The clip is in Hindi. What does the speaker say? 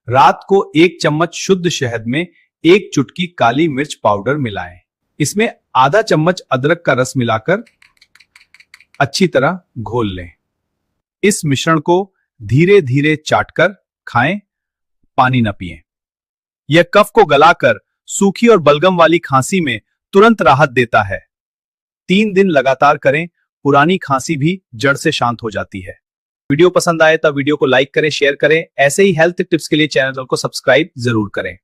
रात को 1 चम्मच शुद्ध शहद में 1 चुटकी काली मिर्च पाउडर मिलाएं। इसमें आधा चम्मच अदरक का रस मिलाकर अच्छी तरह घोल लें। इस मिश्रण को धीरे धीरे चाटकर खाएं, पानी न पिएं। यह कफ को गलाकर सूखी और बलगम वाली खांसी में तुरंत राहत देता है। 3 दिन लगातार करें, पुरानी खांसी भी जड़ से शांत हो जाती है। वीडियो पसंद आए तो वीडियो को लाइक करें, शेयर करें। ऐसे ही हेल्थ टिप्स के लिए चैनल को सब्सक्राइब जरूर करें।